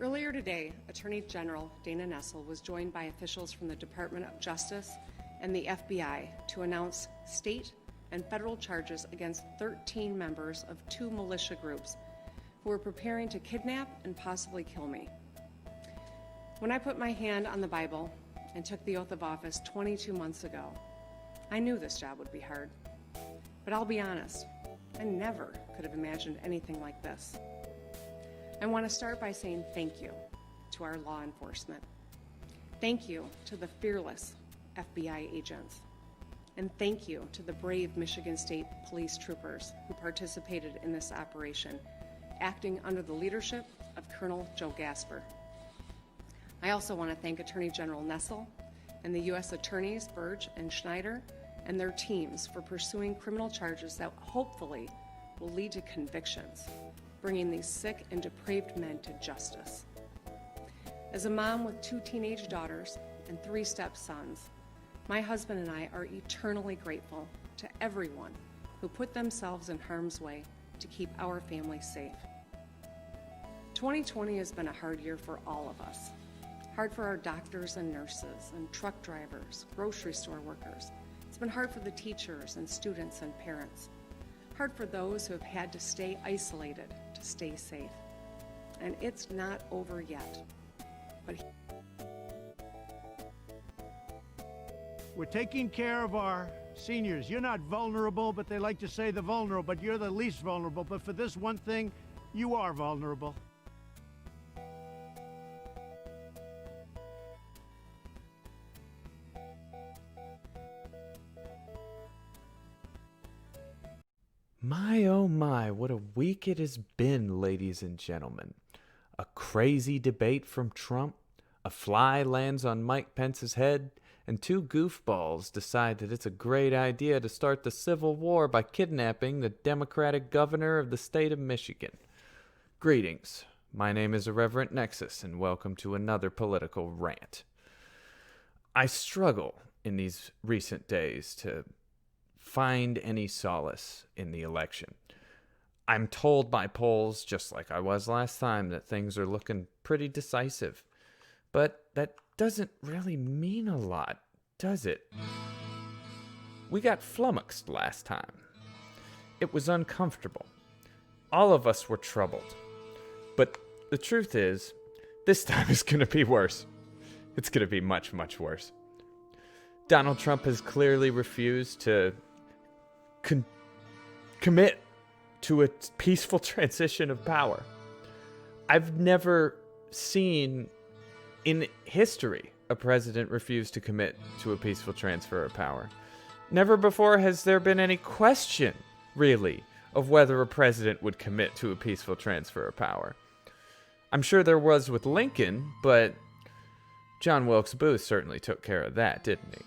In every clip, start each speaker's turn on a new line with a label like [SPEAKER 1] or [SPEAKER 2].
[SPEAKER 1] Earlier today, Attorney General Dana Nessel was joined by officials from the Department of Justice and the FBI to announce state and federal charges against 13 members of 2 militia groups who were preparing to kidnap and possibly kill me. When I put my hand on the Bible and took the oath of office 22 months ago, I knew this job would be hard. But I'll be honest, I never could have imagined anything like this. I want to start by saying thank you to our law enforcement. Thank you to the fearless FBI agents. And thank you to the brave Michigan State Police troopers who participated in this operation, acting under the leadership of Colonel Joe Gasper. I also want to thank Attorney General Nessel and the U.S. Attorneys Burge and Schneider and their teams for pursuing criminal charges that hopefully will lead to convictions, bringing these sick and depraved men to justice. As a mom with 2 teenage daughters and 3 stepsons, my husband and I are eternally grateful to everyone who put themselves in harm's way to keep our family safe. 2020 has been a hard year for all of us. Hard for our doctors and nurses and truck drivers, grocery store workers. It's been hard for the teachers and students and parents. Hard for those who have had to stay isolated to stay safe. And it's not over yet. But
[SPEAKER 2] we're taking care of our seniors. You're not vulnerable, but they like to say the vulnerable, but you're the least vulnerable. But for this one thing, you are vulnerable.
[SPEAKER 3] My oh my, what a week it has been, ladies and gentlemen. A crazy debate from Trump, a fly lands on Mike Pence's head, and 2 goofballs decide that it's a great idea to start the Civil War by kidnapping the Democratic governor of the state of Michigan. Greetings, my name is Irreverent Nexus, and welcome to another political rant. I struggle in these recent days to find any solace in the election. I'm told by polls, just like I was last time, that things are looking pretty decisive. But that doesn't really mean a lot, does it? We got flummoxed last time. It was uncomfortable. All of us were troubled. But the truth is, this time is going to be worse. It's going to be much, much worse. Donald Trump has clearly refused to commit to a peaceful transition of power. I've never seen in history a president refuse to commit to a peaceful transfer of power. Never before has there been any question, really, of whether a president would commit to a peaceful transfer of power. I'm sure there was with Lincoln, but John Wilkes Booth certainly took care of that, didn't he?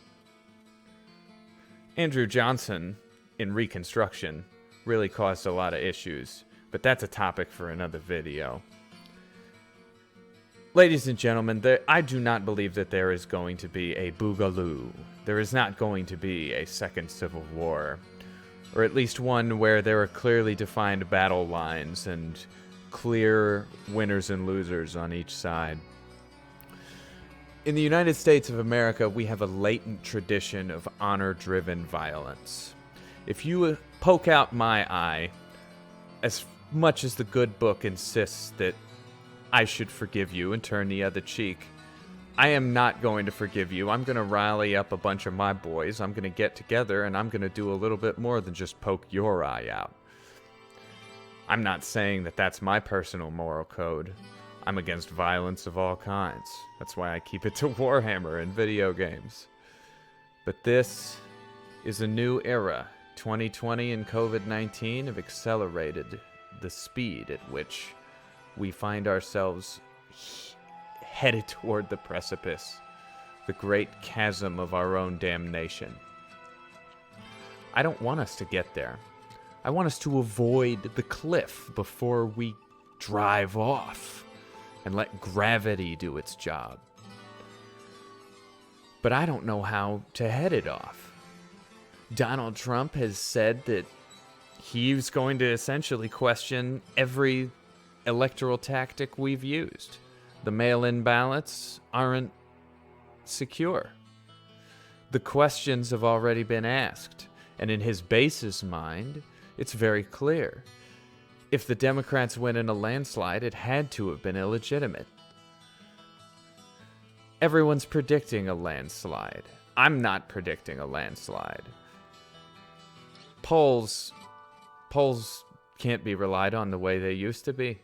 [SPEAKER 3] Andrew Johnson, in Reconstruction, really caused a lot of issues, but that's a topic for another video. Ladies and gentlemen, I do not believe that there is going to be a Boogaloo. There is not going to be a second Civil War, or at least one where there are clearly defined battle lines and clear winners and losers on each side. In the United States of America, we have a latent tradition of honor-driven violence. If you poke out my eye, as much as the good book insists that I should forgive you and turn the other cheek, I am not going to forgive you. I'm going to rally up a bunch of my boys. I'm going to get together, and I'm going to do a little bit more than just poke your eye out. I'm not saying that that's my personal moral code. I'm against violence of all kinds. That's why I keep it to Warhammer and video games. But this is a new era. 2020 and COVID-19 have accelerated the speed at which we find ourselves headed toward the precipice, the great chasm of our own damnation. I don't want us to get there. I want us to avoid the cliff before we drive off and let gravity do its job. But I don't know how to head it off. Donald Trump has said that he's going to essentially question every electoral tactic we've used. The mail-in ballots aren't secure. The questions have already been asked, and in his base's mind, it's very clear. If the Democrats win in a landslide, it had to have been illegitimate. Everyone's predicting a landslide. I'm not predicting a landslide. Polls can't be relied on the way they used to be.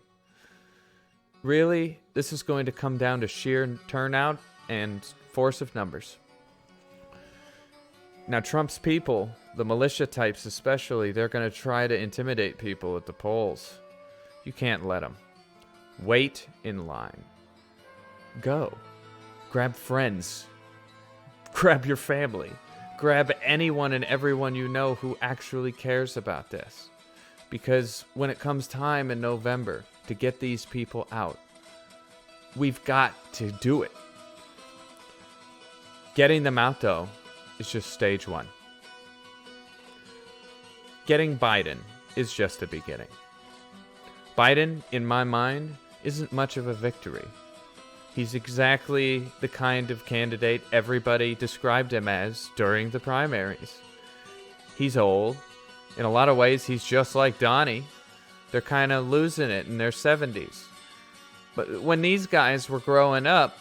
[SPEAKER 3] Really, this is going to come down to sheer turnout and force of numbers. Now, Trump's people, the militia types especially, they're going to try to intimidate people at the polls. You can't let them. Wait in line. Go. Grab friends. Grab your family. Grab anyone and everyone you know who actually cares about this. Because when it comes time in November to get these people out, we've got to do it. Getting them out, though, is just stage one. Getting Biden is just the beginning. Biden, in my mind, isn't much of a victory. He's exactly the kind of candidate everybody described him as during the primaries. He's old. In a lot of ways, he's just like Donnie. They're kind of losing it in their 70s. But when these guys were growing up,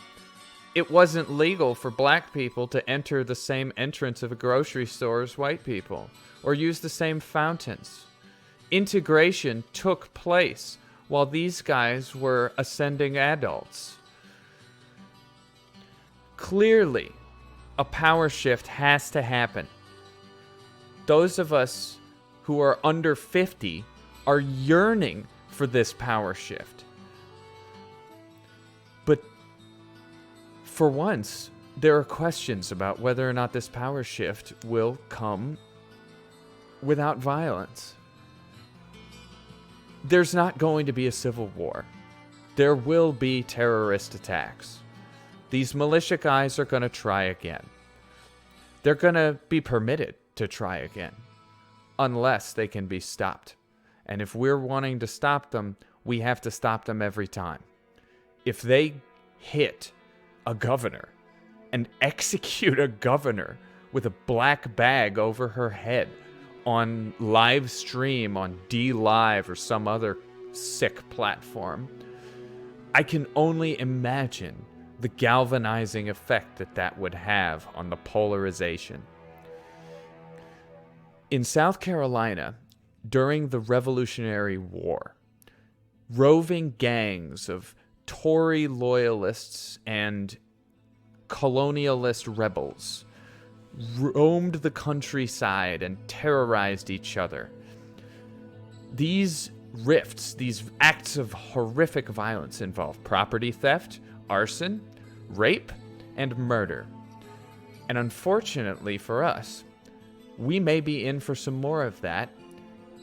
[SPEAKER 3] it wasn't legal for black people to enter the same entrance of a grocery store as white people, or use the same fountains. Integration took place while these guys were ascending adults. Clearly, a power shift has to happen. Those of us who are under 50 are yearning for this power shift. But for once, there are questions about whether or not this power shift will come without violence. There's not going to be a civil war. There will be terrorist attacks. These militia guys are going to try again. They're going to be permitted to try again, unless they can be stopped. And if we're wanting to stop them, we have to stop them every time. If they hit a governor and execute a governor with a black bag over her head on live stream on DLive or some other sick platform, I can only imagine the galvanizing effect that would have on the polarization. In South Carolina, during the Revolutionary War, roving gangs of Tory loyalists and colonialist rebels roamed the countryside and terrorized each other. These rifts, these acts of horrific violence involve property theft, arson, rape, and murder. And unfortunately for us, we may be in for some more of that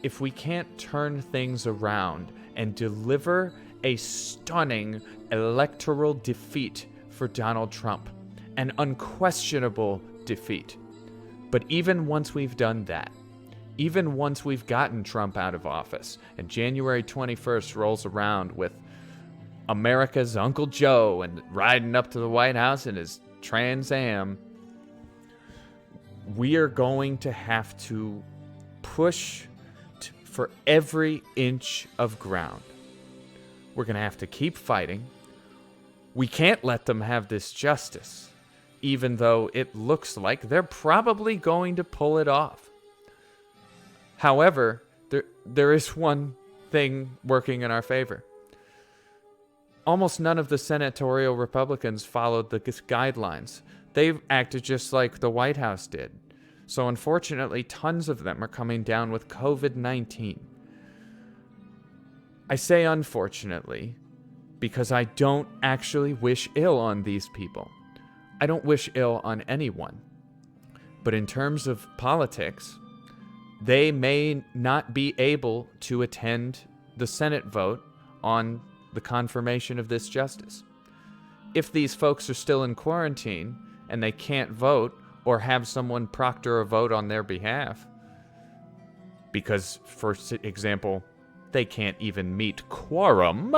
[SPEAKER 3] if we can't turn things around and deliver a stunning electoral defeat for Donald Trump, an unquestionable defeat. But even once we've done that, even once we've gotten Trump out of office and January 21st rolls around with America's Uncle Joe and riding up to the White House in his Trans Am, we are going to have to push for every inch of ground. We're going to have to keep fighting. We can't let them have this justice, even though it looks like they're probably going to pull it off. However, there is one thing working in our favor. Almost none of the senatorial Republicans followed the guidelines. They acted just like the White House did. So unfortunately, tons of them are coming down with COVID-19. I say unfortunately because I don't actually wish ill on these people. I don't wish ill on anyone. But in terms of politics, they may not be able to attend the Senate vote on the confirmation of this justice. If these folks are still in quarantine and they can't vote or have someone proctor a vote on their behalf, because, for example, they can't even meet quorum,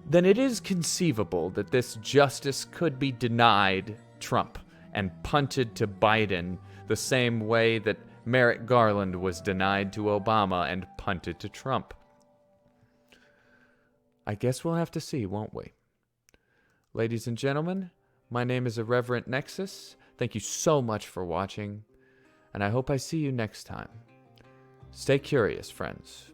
[SPEAKER 3] then it is conceivable that this justice could be denied Trump and punted to Biden the same way that Merrick Garland was denied to Obama and punted to Trump. I guess we'll have to see, won't we? Ladies and gentlemen, my name is Irreverent Nexus. Thank you so much for watching, and I hope I see you next time. Stay curious, friends.